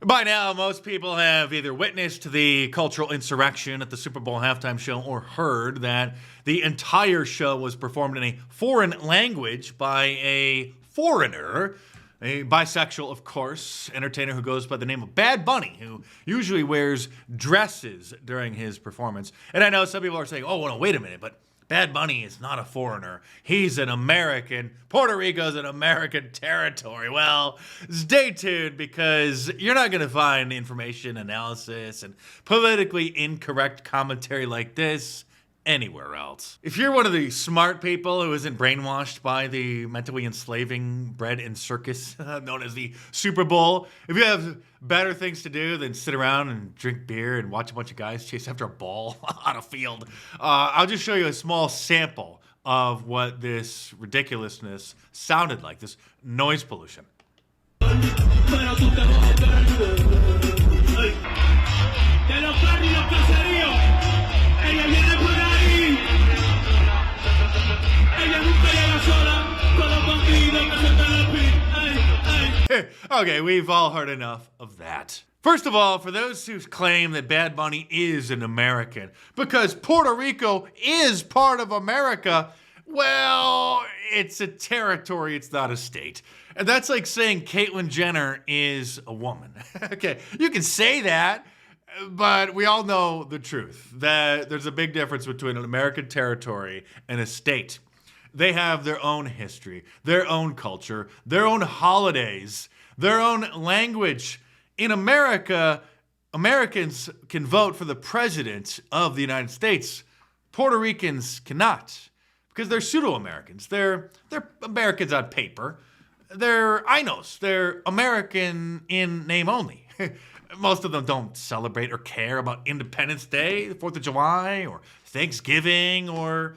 By now, most people have either witnessed the cultural insurrection at the Super Bowl halftime show or heard that the entire show was performed in a foreign language by a foreigner, a bisexual, of course, entertainer who goes by the name of Bad Bunny, who usually wears dresses during his performance. And I know some people are saying, oh, well, no, wait a minute, but Bad Bunny is not a foreigner. He's an American. Puerto Rico's an American territory. Well, stay tuned because you're not going to find information, analysis, and politically incorrect commentary like this anywhere else. If you're one of the smart people who isn't brainwashed by the mentally enslaving bread and circus known as the Super Bowl, if you have better things to do than sit around and drink beer and watch a bunch of guys chase after a ball on a field, I'll just show you a small sample of what this ridiculousness sounded like, this noise pollution. Okay, we've all heard enough of that. First of all, for those who claim that Bad Bunny is an American, because Puerto Rico is part of America, well, it's a territory, it's not a state. And that's like saying Caitlyn Jenner is a woman. Okay, you can say that, but we all know the truth, that there's a big difference between an American territory and a state. They have their own history, their own culture, their own holidays, their own language. In America, Americans can vote for the president of the United States. Puerto Ricans cannot because they're pseudo-Americans. They're Americans on paper. They're Inos. They're American in name only. Most of them don't celebrate or care about Independence Day, the 4th of July, or Thanksgiving, or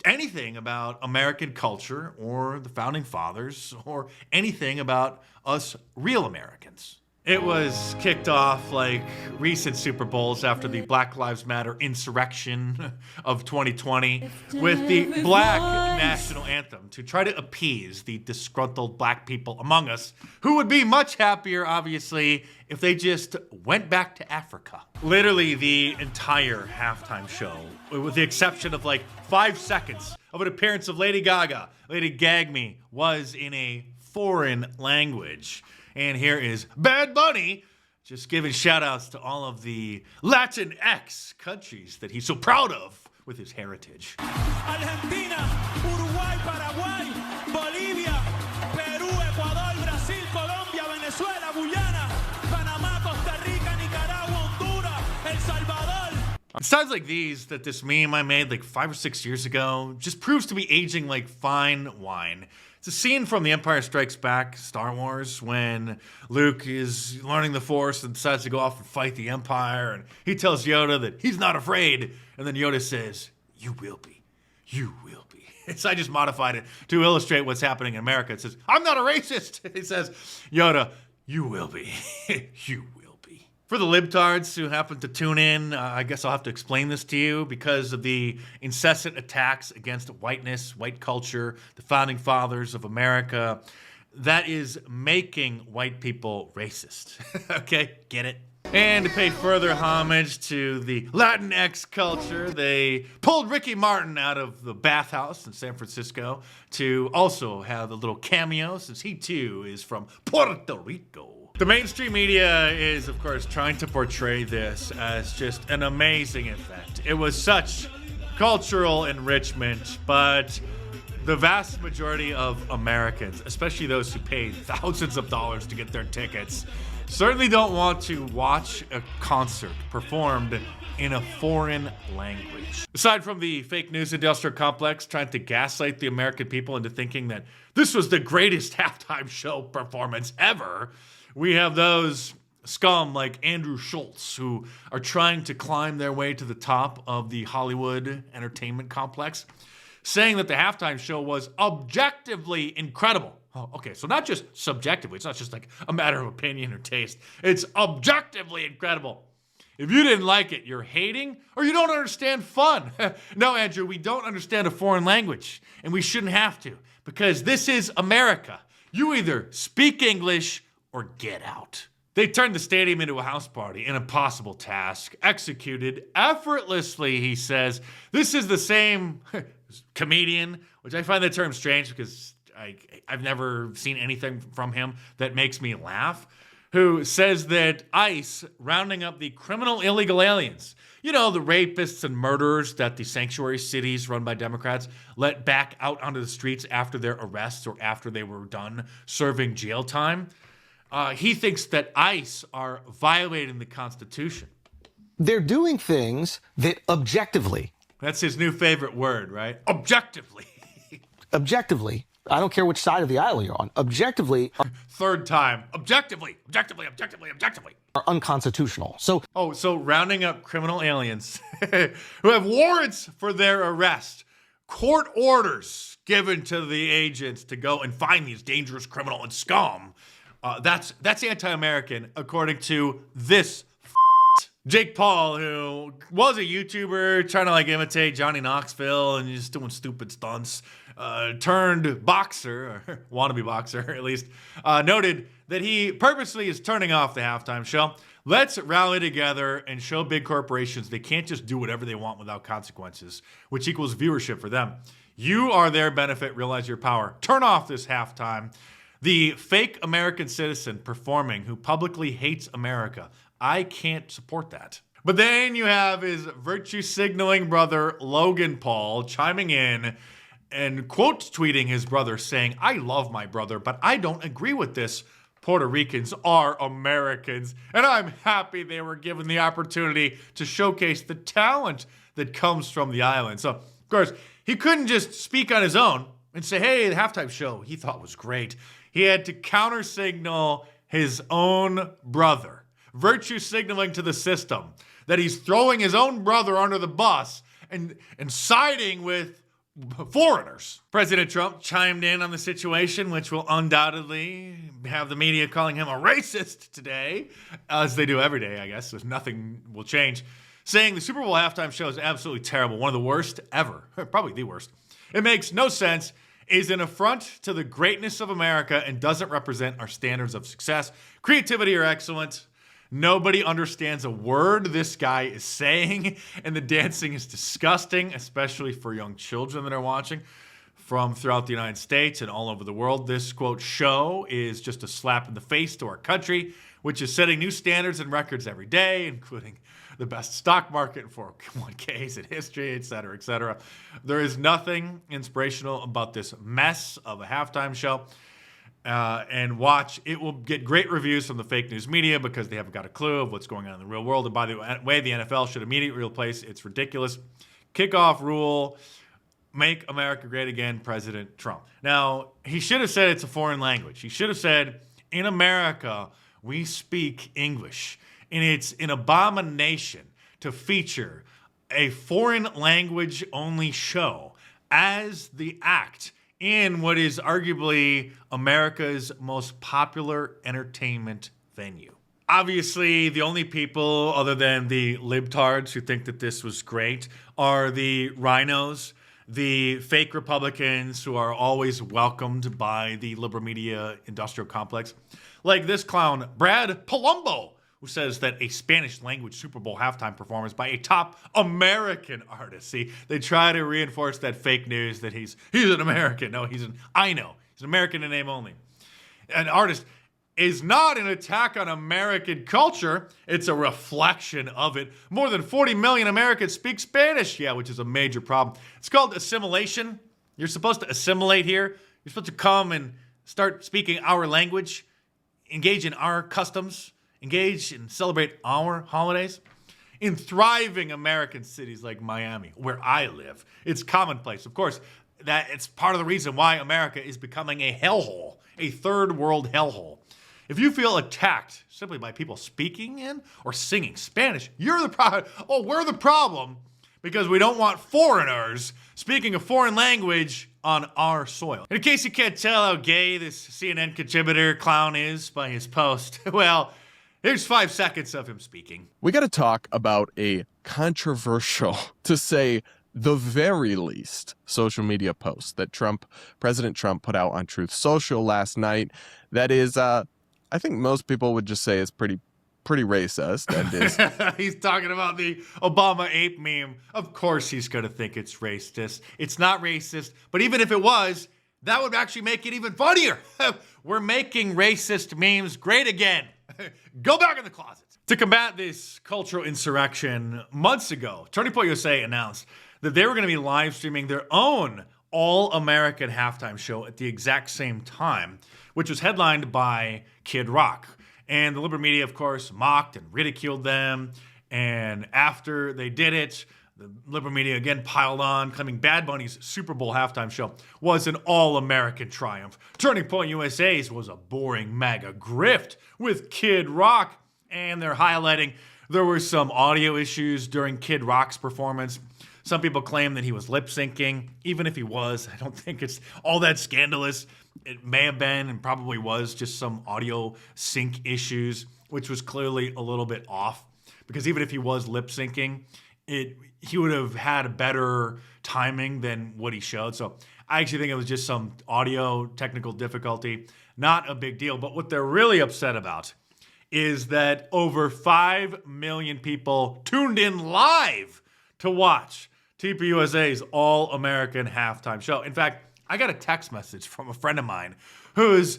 anything about American culture or the founding fathers or anything about us real Americans. It was kicked off like recent Super Bowls after the Black Lives Matter insurrection of 2020 with the Black national anthem to try to appease the disgruntled black people among us who would be much happier, obviously, if they just went back to Africa. Literally the entire halftime show, with the exception of like 5 seconds of an appearance of Lady Gaga, Lady Gag Me, was in a foreign language. And here is Bad Bunny just giving shout outs to all of the Latinx countries that he's so proud of with his heritage. Argentina, Uruguay, Paraguay, Bolivia, Peru, Ecuador, Brasil, Colombia, Venezuela, Guyana, Panama, Costa Rica, Nicaragua, Honduras, El Salvador. It's times like these that this meme I made like 5 or 6 years ago just proves to be aging like fine wine. It's a scene from The Empire Strikes Back, Star Wars, when Luke is learning the Force and decides to go off and fight the Empire, and he tells Yoda that he's not afraid, and then Yoda says, "You will be. You will be." So I just modified it to illustrate what's happening in America. It says, "I'm not a racist." It says, "Yoda, you will be. You will." For the libtards who happen to tune in, I guess I'll have to explain this to you because of the incessant attacks against whiteness, white culture, the founding fathers of America. That is making white people racist. Okay, get it? And to pay further homage to the Latinx culture, they pulled Ricky Martin out of the bathhouse in San Francisco to also have a little cameo since he too is from Puerto Rico. The mainstream media is, of course, trying to portray this as just an amazing event. It was such cultural enrichment, but the vast majority of Americans, especially those who paid thousands of dollars to get their tickets, certainly don't want to watch a concert performed in a foreign language. Aside from the fake news industrial complex trying to gaslight the American people into thinking that this was the greatest halftime show performance ever, we have those scum like Andrew Schultz who are trying to climb their way to the top of the Hollywood entertainment complex, saying that the halftime show was objectively incredible. Oh, okay, so not just subjectively. It's not just like a matter of opinion or taste. It's objectively incredible. If you didn't like it, you're hating or you don't understand fun. No, Andrew, we don't understand a foreign language, and we shouldn't have to because this is America. You either speak English or get out. They turned the stadium into a house party, an impossible task, executed effortlessly, he says. This is the same comedian, which I find that term strange because I've never seen anything from him that makes me laugh, who says that ICE rounding up the criminal illegal aliens, you know, the rapists and murderers that the sanctuary cities run by Democrats let back out onto the streets after their arrests or after they were done serving jail time. He thinks that ICE are violating the Constitution. They're doing things that objectively. That's his new favorite word, right? Objectively. Objectively. I don't care which side of the aisle you're on. Objectively. Third time. Objectively. Are unconstitutional. So rounding up criminal aliens who have warrants for their arrest, court orders given to the agents to go and find these dangerous criminal and scum. That's anti-American, according to this Jake Paul, who was a YouTuber trying to imitate Johnny Knoxville and just doing stupid stunts, turned boxer, or wannabe boxer at least, noted that he purposely is turning off the halftime show. Let's rally together and show big corporations they can't just do whatever they want without consequences, which equals viewership for them. You are their benefit, realize your power. Turn off this halftime. The fake American citizen performing who publicly hates America. I can't support that. But then you have his virtue signaling brother, Logan Paul, chiming in and quote tweeting his brother saying, I love my brother, but I don't agree with this. Puerto Ricans are Americans, and I'm happy they were given the opportunity to showcase the talent that comes from the island. So, of course, he couldn't just speak on his own and say, hey, the halftime show he thought was great. He had to counter signal his own brother, virtue signaling to the system that he's throwing his own brother under the bus and siding with foreigners. President Trump chimed in on the situation, which will undoubtedly have the media calling him a racist today, as they do every day, I guess. So nothing will change. Saying the Super Bowl halftime show is absolutely terrible, one of the worst ever, probably the worst. It makes no sense, is an affront to the greatness of America, and doesn't represent our standards of success, creativity, or excellence. Nobody understands a word this guy is saying, and the dancing is disgusting, especially for young children that are watching from throughout the United States and all over the world. This, quote, show is just a slap in the face to our country, which is setting new standards and records every day, including the best stock market in 401ks in history, et cetera, et cetera. There is nothing inspirational about this mess of a halftime show. And watch, it will get great reviews from the fake news media because they haven't got a clue of what's going on in the real world. And by the way, the NFL should immediately replace its ridiculous kickoff rule, make America great again, President Trump. Now, he should have said it's a foreign language. He should have said, in America, we speak English. And it's an abomination to feature a foreign language only show as the act in what is arguably America's most popular entertainment venue. Obviously, the only people other than the libtards who think that this was great are the rhinos, the fake Republicans who are always welcomed by the liberal media industrial complex, like this clown, Brad Palumbo, who says that a Spanish language Super Bowl halftime performance by a top American artist. See, they try to reinforce that fake news that he's an American. No, he's an American in name only. An artist is not an attack on American culture. It's a reflection of it. More than 40 million Americans speak Spanish. Yeah, which is a major problem. It's called assimilation. You're supposed to assimilate here. You're supposed to come and start speaking our language, engage in our customs, engage and celebrate our holidays. In thriving American cities like Miami, where I live, it's commonplace. Of course, that it's part of the reason why America is becoming a hellhole, a third world hellhole. If you feel attacked simply by people speaking in or singing Spanish, you're the problem. Oh, we're the problem because we don't want foreigners speaking a foreign language on our soil. And in case you can't tell how gay this CNN contributor clown is by his post, well, here's 5 seconds of him speaking. We got to talk about a controversial, to say the very least, social media post that President Trump put out on Truth Social last night. That is I think most people would just say it's pretty racist and is He's talking about the Obama ape meme. Of course he's going to think it's racist. It's not racist, but even if it was, that would actually make it even funnier. We're making racist memes great again. Go back in the closet. To combat this cultural insurrection, months ago, Turning Point USA announced that they were going to be live streaming their own all-American halftime show at the exact same time, which was headlined by Kid Rock. And the liberal media, of course, mocked and ridiculed them. And after they did it, the liberal media again piled on, claiming Bad Bunny's Super Bowl halftime show was an all-American triumph. Turning Point USA's was a boring MAGA grift with Kid Rock. And they're highlighting there were some audio issues during Kid Rock's performance. Some people claim that he was lip-syncing. Even if he was, I don't think it's all that scandalous. It may have been and probably was just some audio sync issues, which was clearly a little bit off. Because even if he was lip-syncing, he would have had a better timing than what he showed. So I actually think it was just some audio technical difficulty. Not a big deal. But what they're really upset about is that over 5 million people tuned in live to watch TPUSA's All-American Halftime Show. In fact, I got a text message from a friend of mine who's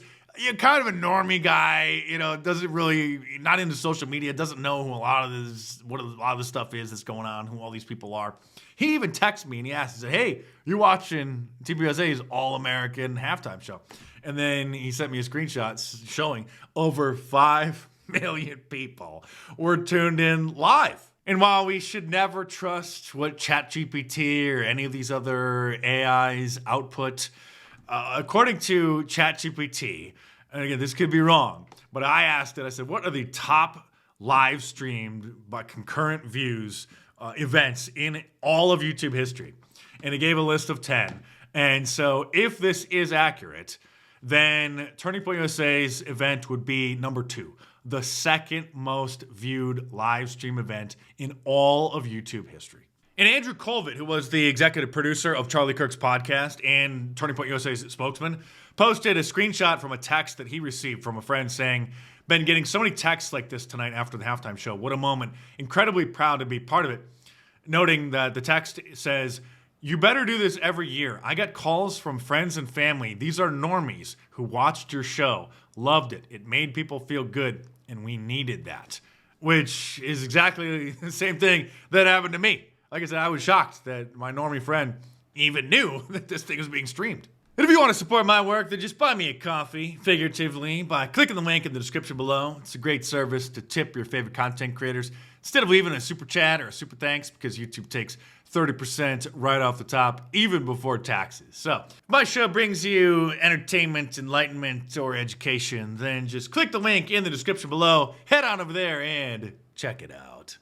kind of a normie guy, doesn't really, not into social media, doesn't know who what a lot of this stuff is that's going on, who all these people are. He even texted me and he asked, he said, hey, you watching TPUSA's All-American Halftime Show? And then he sent me a screenshot showing over 5 million people were tuned in live. And while we should never trust what ChatGPT or any of these other AIs output, according to ChatGPT, and again, this could be wrong, but I asked it, I said, what are the top live streamed by concurrent views events in all of YouTube history? And it gave a list of 10. And so if this is accurate, then Turning Point USA's event would be number 2. The second most viewed live stream event in all of YouTube history. And Andrew Colvett, who was the executive producer of Charlie Kirk's podcast and Turning Point USA's spokesman, posted a screenshot from a text that he received from a friend saying, been getting so many texts like this tonight after the halftime show. What a moment. Incredibly proud to be part of it. Noting that the text says, you better do this every year. I got calls from friends and family. These are normies who watched your show, loved it. It made people feel good, and we needed that. Which is exactly the same thing that happened to me. Like I said, I was shocked that my normie friend even knew that this thing was being streamed. And if you want to support my work, then just buy me a coffee, figuratively, by clicking the link in the description below. It's a great service to tip your favorite content creators instead of leaving a super chat or a super thanks, because YouTube takes 30% right off the top, even before taxes. So, if my show brings you entertainment, enlightenment, or education, then just click the link in the description below, head on over there, and check it out.